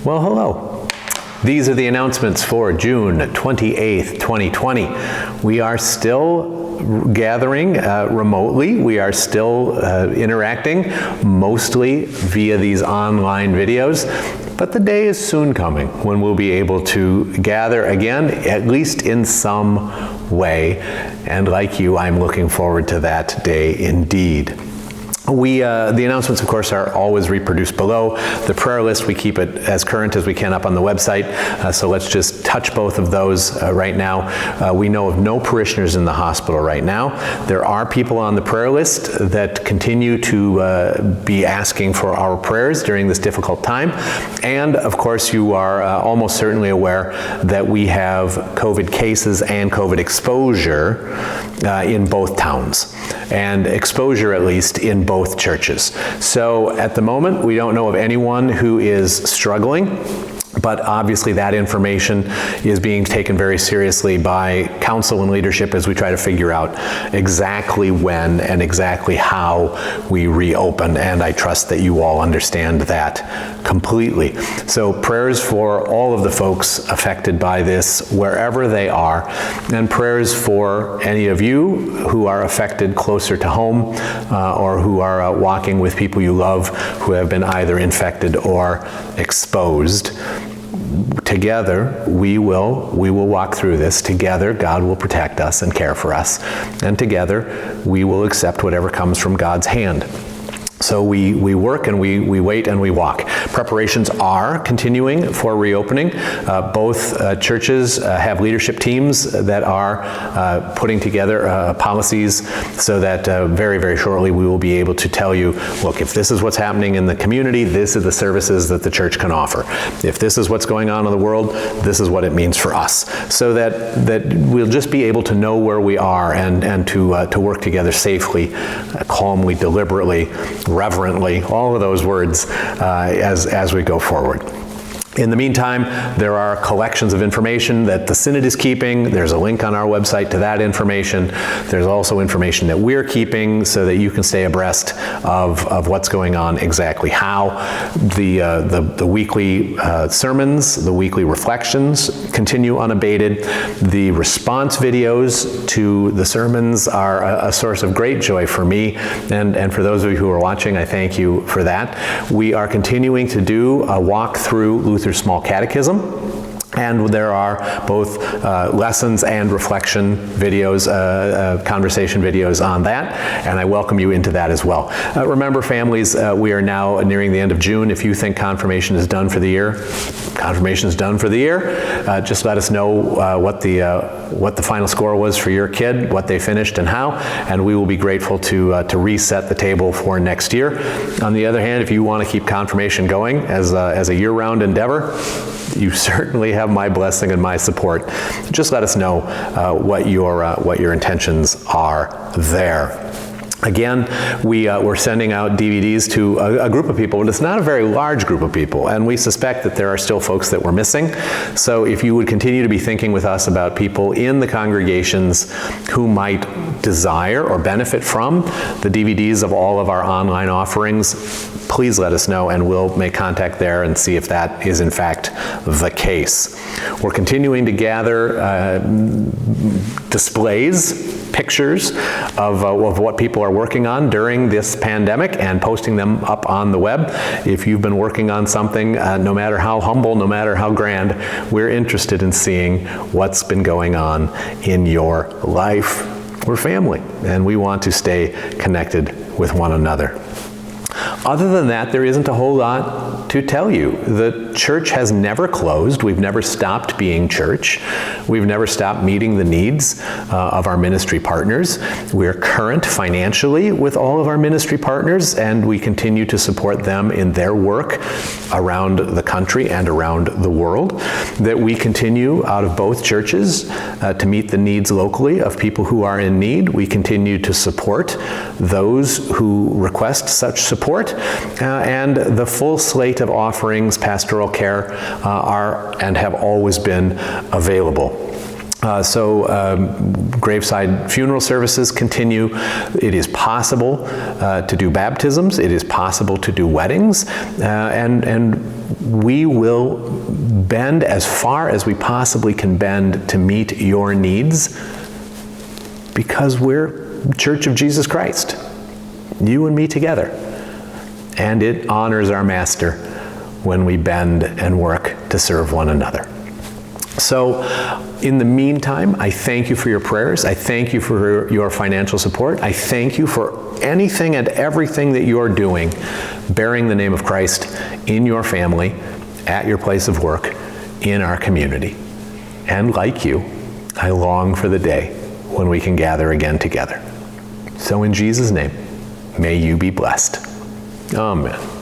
Well, hello. These are the announcements for June 28th, 2020. We are still gathering remotely. We are still interacting, mostly via these online videos. But the day is soon coming when we'll be able to gather again, at least in some way. And like you, I'm looking forward to that day indeed. The announcements, of course, are always reproduced below. The prayer list, we keep it as current as we can up on the website, so let's just touch both of those right now. We know of no parishioners in the hospital right now. There are people on the prayer list that continue to be asking for our prayers during this difficult time. And, of course, you are almost certainly aware that we have COVID cases and COVID exposure in both towns, and exposure, at least, in both churches. So at the moment, we don't know of anyone who is struggling, but obviously that information is being taken very seriously by council and leadership as we try to figure out exactly when and exactly how we reopen, and I trust that you all understand that completely. So prayers for all of the folks affected by this, wherever they are, and prayers for any of you who are affected closer to home or who are walking with people you love who have been either infected or exposed. Together, we will walk through this. Together, God will protect us and care for us. And together, we will accept whatever comes from God's hand. So we work and we wait and we walk. Preparations are continuing for reopening. Both churches have leadership teams that are putting together policies so that very, very shortly we will be able to tell you, look, if this is what's happening in the community, this is the services that the church can offer. If this is what's going on in the world, this is what it means for us. So that we'll just be able to know where we are and to work together safely, calmly, deliberately, reverently, all of those words as we go forward. In the meantime, there are collections of information that the Synod is keeping. There's a link on our website to that information. There's also information that we're keeping so that you can stay abreast of what's going on, exactly how. The weekly sermons, the weekly reflections continue unabated. The response videos to the sermons are a source of great joy for me, and for those of you who are watching, I thank you for that. We are continuing to do a walk through Luther's Small Catechism, and there are both lessons and reflection videos, conversation videos on that, and I welcome you into that as well. Remember, families, we are now nearing the end of June. If you think confirmation is done for the year, confirmation is done for the year. Just let us know what the final score was for your kid, what they finished and how, and we will be grateful to reset the table for next year. On the other hand, if you want to keep confirmation going as a year-round endeavor, you certainly have my blessing and my support. Just let us know what your intentions are there. Again, we're sending out DVDs to a group of people, but it's not a very large group of people, and we suspect that there are still folks that we're missing. So if you would continue to be thinking with us about people in the congregations who might desire or benefit from the DVDs of all of our online offerings, please let us know and we'll make contact there and see if that is in fact the case. We're continuing to gather displays, pictures of what people are working on during this pandemic and posting them up on the web. If you've been working on something, no matter how humble, no matter how grand, we're interested in seeing what's been going on in your life. We're family, and we want to stay connected with one another. Other than that, there isn't a whole lot to tell you. The church has never closed. We've never stopped being church. We've never stopped meeting the needs of our ministry partners. We're current financially with all of our ministry partners, and we continue to support them in their work around the country and around the world. That we continue out of both churches to meet the needs locally of people who are in need. We continue to support those who request such support, and the full slate of offerings, pastoral care, are and have always been available. Graveside funeral services continue. It is possible to do baptisms. It is possible to do weddings. And we will bend as far as we possibly can bend to meet your needs, because we're Church of Jesus Christ, you and me together. And it honors our Master when we bend and work to serve one another. So, in the meantime, I thank you for your prayers. I thank you for your financial support. I thank you for anything and everything that you're doing, bearing the name of Christ in your family, at your place of work, in our community. And like you, I long for the day when we can gather again together. So in Jesus' name, may you be blessed. Amen.